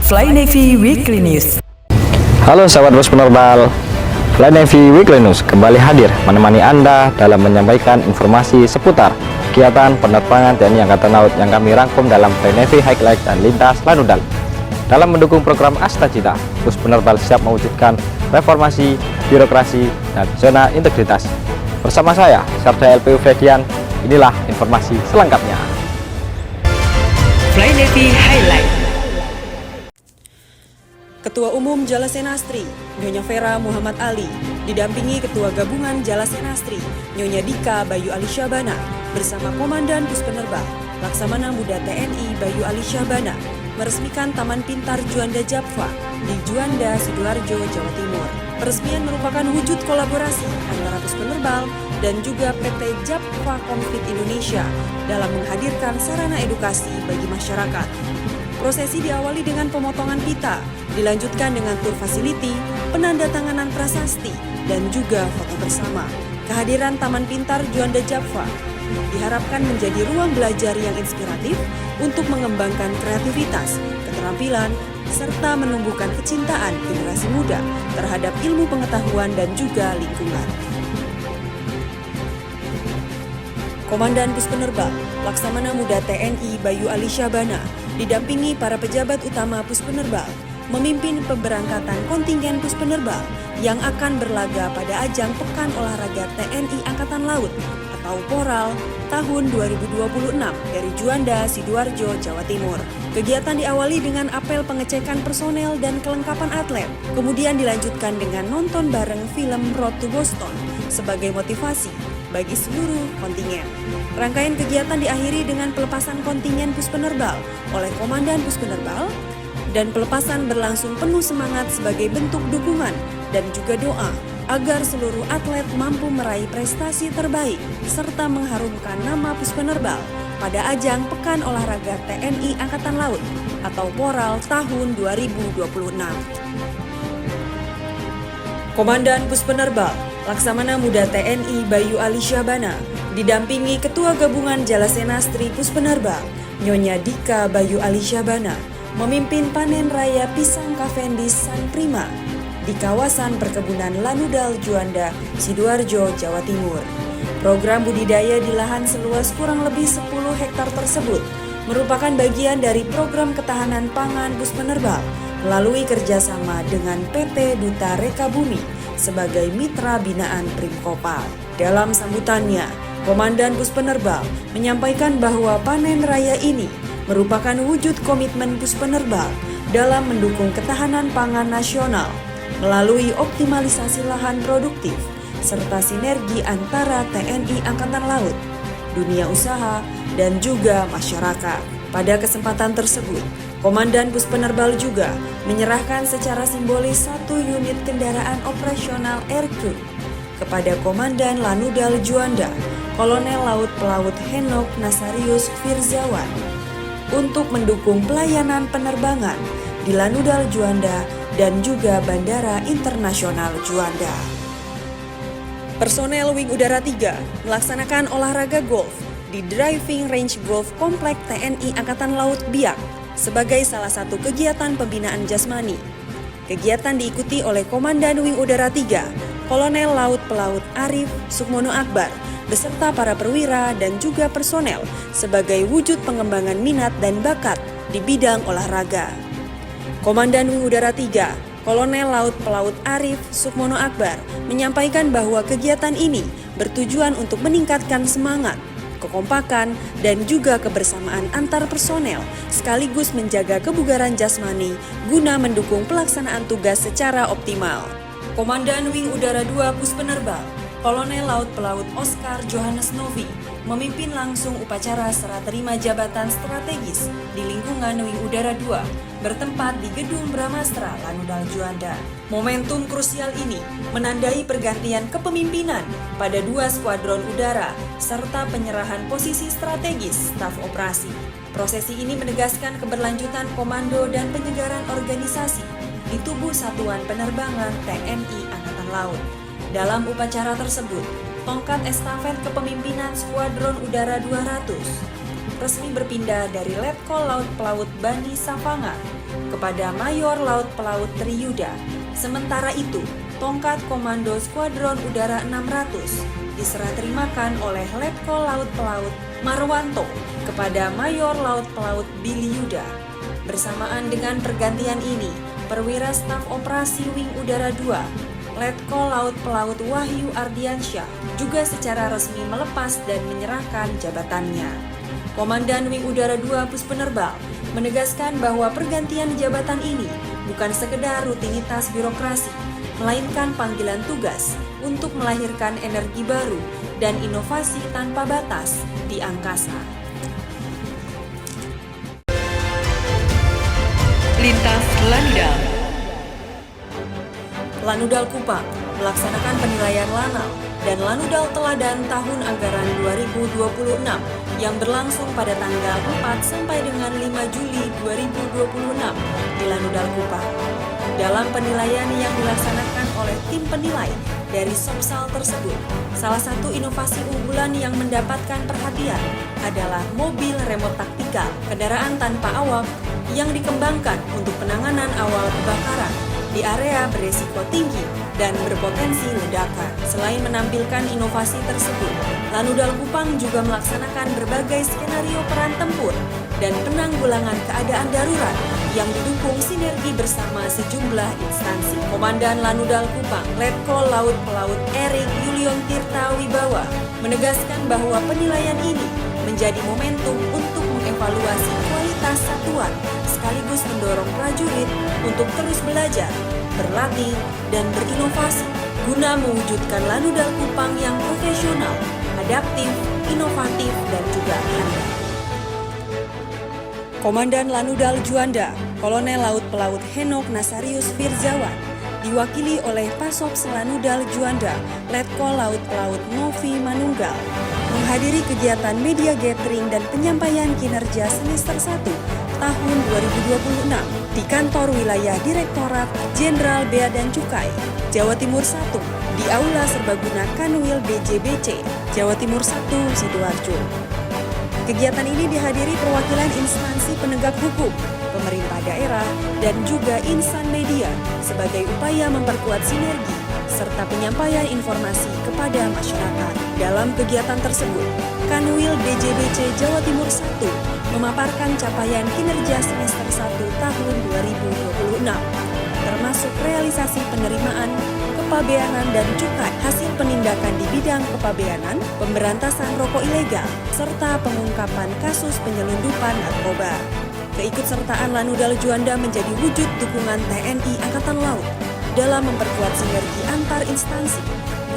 Fly Navy Weekly News. Halo sahabat bos penerbal, Fly Navy Weekly News kembali hadir menemani Anda dalam menyampaikan informasi seputar kegiatan penerbangan TNI Angkatan Laut yang kami rangkum dalam Fly Navy Highlight dan Lintas Lanudal. Dalam mendukung program Asta Cita, bos penerbal siap mewujudkan reformasi, birokrasi, dan zona integritas. Bersama saya, Sarda LPU Fredian, inilah informasi selengkapnya. Fly Navy Highlight. Ketua Umum Jalasenastri, Nyonya Vera Muhammad Ali, didampingi Ketua Gabungan Jalasenastri, Nyonya Dika Bayu Alisyabana, bersama Komandan Puspenerbal, Laksamana Muda TNI Bayu Alisyabana, meresmikan Taman Pintar Juanda Japfa di Juanda, Sidoarjo, Jawa Timur. Peresmian merupakan wujud kolaborasi antara Puspenerbal dan juga PT Japfa Konfit Indonesia dalam menghadirkan sarana edukasi bagi masyarakat. Prosesi diawali dengan pemotongan pita, dilanjutkan dengan tur fasiliti, penandatanganan prasasti, dan juga foto bersama. Kehadiran Taman Pintar Juanda Japfa diharapkan menjadi ruang belajar yang inspiratif untuk mengembangkan kreativitas, keterampilan, serta menumbuhkan kecintaan generasi muda terhadap ilmu pengetahuan dan juga lingkungan. Komandan Puspenerbal, Laksamana Muda TNI Bayu Alisyabana, didampingi para pejabat utama Puspenerbal, memimpin pemberangkatan kontingen Puspenerbal yang akan berlaga pada ajang Pekan Olahraga TNI Angkatan Laut atau PORAL tahun 2026 dari Juanda, Sidoarjo, Jawa Timur. Kegiatan diawali dengan apel pengecekan personel dan kelengkapan atlet, kemudian dilanjutkan dengan nonton bareng film Road to Boston sebagai motivasi bagi seluruh kontingen. Rangkaian kegiatan diakhiri dengan pelepasan kontingen Puspenerbal oleh Komandan Puspenerbal, dan pelepasan berlangsung penuh semangat sebagai bentuk dukungan dan juga doa agar seluruh atlet mampu meraih prestasi terbaik serta mengharumkan nama Puspenerbal pada ajang Pekan Olahraga TNI Angkatan Laut atau PORAL tahun 2026. Komandan Puspenerbal, Laksamana Muda TNI Bayu Alisyabana, didampingi Ketua Gabungan Jalasenastri Puspenerbal, Nyonya Dika Bayu Alisyabana, memimpin panen raya pisang Cavendish San Prima di kawasan perkebunan Lanudal Juanda, Sidoarjo, Jawa Timur. Program budidaya di lahan seluas kurang lebih 10 hektar tersebut merupakan bagian dari program ketahanan pangan Puspenerbal melalui kerjasama dengan PT Duta Reka Bumi sebagai mitra binaan Primkopal. Dalam sambutannya, Komandan Puspenerbal menyampaikan bahwa panen raya ini merupakan wujud komitmen Puspenerbal dalam mendukung ketahanan pangan nasional melalui optimalisasi lahan produktif serta sinergi antara TNI Angkatan Laut, dunia usaha, dan juga masyarakat. Pada kesempatan tersebut, Komandan Puspenerbal juga menyerahkan secara simbolis 1 unit kendaraan operasional aircrew kepada Komandan Lanudal Juanda, Kolonel Laut Pelaut Henok Nasarius Firzawan, untuk mendukung pelayanan penerbangan di Lanudal Juanda dan juga Bandara Internasional Juanda. Personel Wing Udara 3 melaksanakan olahraga golf di Driving Range Golf Komplek TNI Angkatan Laut Biak sebagai salah satu kegiatan pembinaan jasmani. Kegiatan diikuti oleh Komandan Wing Udara 3, Kolonel Laut Pelaut Arif Sukmono Akbar, beserta para perwira dan juga personel sebagai wujud pengembangan minat dan bakat di bidang olahraga. Komandan Wing Udara 3, Kolonel Laut Pelaut Arif Sukmono Akbar menyampaikan bahwa kegiatan ini bertujuan untuk meningkatkan semangat, kekompakan, dan juga kebersamaan antar personel sekaligus menjaga kebugaran jasmani guna mendukung pelaksanaan tugas secara optimal. Komandan Wing Udara 2 Puspenerbal, Kolonel Laut Pelaut Oscar Johannes Novi memimpin langsung upacara serah terima jabatan strategis di lingkungan Wing Udara 2 bertempat di Gedung Brahmastra Lanudal Juanda. Momentum krusial ini menandai pergantian kepemimpinan pada 2 skuadron udara serta penyerahan posisi strategis staf operasi. Prosesi ini menegaskan keberlanjutan komando dan penyegaran organisasi di tubuh Satuan Penerbangan TNI Angkatan Laut. Dalam upacara tersebut, tongkat estafet kepemimpinan Skuadron Udara 200 resmi berpindah dari Letkol Laut Pelaut Bani Safanga kepada Mayor Laut Pelaut Triyuda. Sementara itu, tongkat Komando Skuadron Udara 600 diserah terimakan oleh Letkol Laut Pelaut Marwanto kepada Mayor Laut Pelaut Billy Yuda. Bersamaan dengan pergantian ini, Perwira Staf Operasi Wing Udara 2, Letkol Laut Pelaut Wahyu Ardiansyah juga secara resmi melepas dan menyerahkan jabatannya. Komandan Wing Udara 2 Puspenerbal menegaskan bahwa pergantian jabatan ini bukan sekedar rutinitas birokrasi, melainkan panggilan tugas untuk melahirkan energi baru dan inovasi tanpa batas di angkasa. Lintas Lanudal. Lanudal Kupang melaksanakan penilaian Lanal dan Lanudal Teladan tahun anggaran 2026 yang berlangsung pada tanggal 4 sampai dengan 5 Juli 2026 di Lanudal Kupang. Dalam penilaian yang dilaksanakan oleh tim penilai dari Somsal tersebut, salah satu inovasi unggulan yang mendapatkan perhatian adalah mobil remote taktikal, kendaraan tanpa awak yang dikembangkan untuk penanganan awal kebakaran di area beresiko tinggi dan berpotensi ledakan. Selain menampilkan inovasi tersebut, Lanudal Kupang juga melaksanakan berbagai skenario peran tempur dan penanggulangan keadaan darurat yang didukung sinergi bersama sejumlah instansi. Komandan Lanudal Kupang, Letkol Laut Pelaut Erik Yulion Tirta Wibawa, menegaskan bahwa penilaian ini menjadi momentum untuk mengevaluasi kualitas satuan sekaligus mendorong prajurit untuk terus belajar, berlatih, dan berinovasi guna mewujudkan Lanudal Kupang yang profesional, adaptif, inovatif, dan juga handal. Komandan Lanudal Juanda, Kolonel Laut Pelaut Henok Nasarius Firzawan, diwakili oleh Pasops Lanudal Juanda, Letkol Laut Pelaut Novi Manunggal, menghadiri kegiatan media gathering dan penyampaian kinerja semester 1 tahun 2026 di kantor wilayah Direktorat Jenderal Bea dan Cukai, Jawa Timur 1, di Aula Serbaguna Kanwil BJBC, Jawa Timur 1, Sidoarjo. Kegiatan ini dihadiri perwakilan instansi penegak hukum, pemerintah daerah, dan juga insan media sebagai upaya memperkuat sinergi serta penyampaian informasi kepada masyarakat. Dalam kegiatan tersebut, Kanwil BJBC Jawa Timur 1 memaparkan capaian kinerja semester 1 tahun 2026, termasuk realisasi penerimaan, kepabeanan dan cukai, hasil penindakan di bidang kepabeanan, pemberantasan rokok ilegal, serta pengungkapan kasus penyelundupan narkoba. Keikutsertaan Lanudal Juanda menjadi wujud dukungan TNI Angkatan Laut dalam memperkuat sinergi antar instansi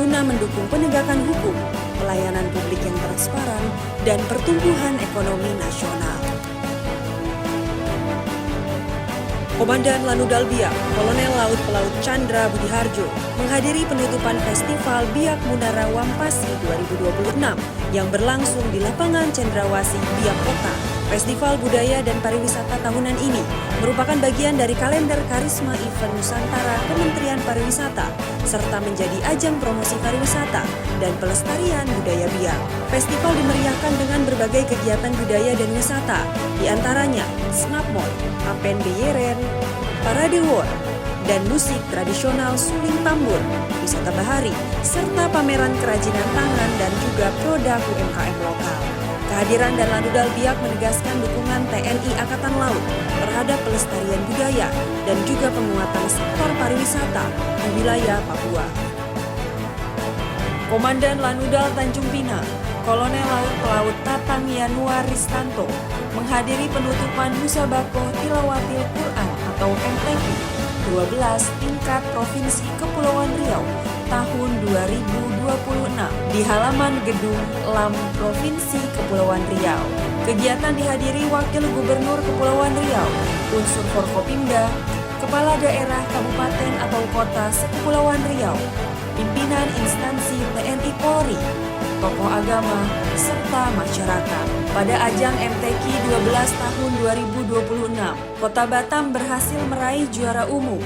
guna mendukung penegakan hukum, pelayanan publik yang transparan, dan pertumbuhan ekonomi nasional. Komandan Lanudal Biak, Kolonel Laut Pelaut Chandra Budiharjo, menghadiri penutupan Festival Biak Munara Wampasi 2026 yang berlangsung di lapangan Cendrawasih Biak Kota. Festival Budaya dan Pariwisata tahunan ini merupakan bagian dari kalender Karisma Event Nusantara Kementerian Pariwisata, serta menjadi ajang promosi pariwisata dan pelestarian budaya Biak. Festival dimeriahkan dengan berbagai kegiatan budaya dan wisata, diantaranya Snapmort, Apen Beyeren, Parade War, dan musik tradisional Suling Tambur, wisata bahari, serta pameran kerajinan tangan dan juga produk UMKM lokal. Kehadiran dan Lanudal Biak menegaskan dukungan TNI Angkatan Laut terhadap pelestarian budaya dan juga penguatan sektor pariwisata di wilayah Papua. Komandan Lanudal Tanjung Pinang, Kolonel Laut Pelaut Tatang Yanuar Ristanto, menghadiri penutupan Musabakoh Tilawatil Quran atau MTQ 12 tingkat Provinsi Kepulauan Riau tahun 2026 di halaman Gedung LAM Provinsi Kepulauan Riau. Kegiatan dihadiri Wakil Gubernur Kepulauan Riau, unsur Forkopimda, Kepala Daerah Kabupaten atau Kota Sekepulauan Riau, pimpinan instansi TNI Polri, tokoh agama, serta masyarakat. Pada ajang MTQ 12 tahun 2026, Kota Batam berhasil meraih juara umum.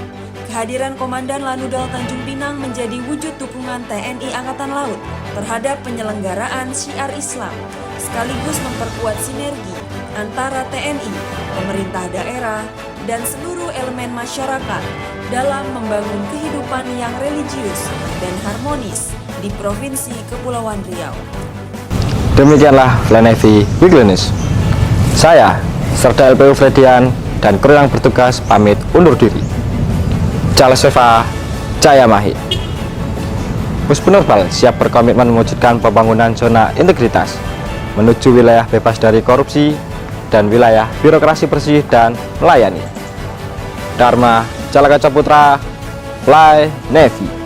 Kehadiran Komandan Lanudal Tanjung Pinang menjadi wujud dukungan TNI Angkatan Laut terhadap penyelenggaraan syiar Islam, sekaligus memperkuat sinergi antara TNI, pemerintah daerah, dan seluruh elemen masyarakat dalam membangun kehidupan yang religius dan harmonis di Provinsi Kepulauan Riau. Demikianlah Fly Navy Weekly News. Saya, Serda LPU Fredian, dan kru yang bertugas pamit undur diri. Charles Seva, Jaya Mahi. Bus penerbal siap berkomitmen mewujudkan pembangunan zona integritas menuju wilayah bebas dari korupsi dan wilayah birokrasi bersih dan melayani. Dharma Jalaka Caputra, Fly Navy.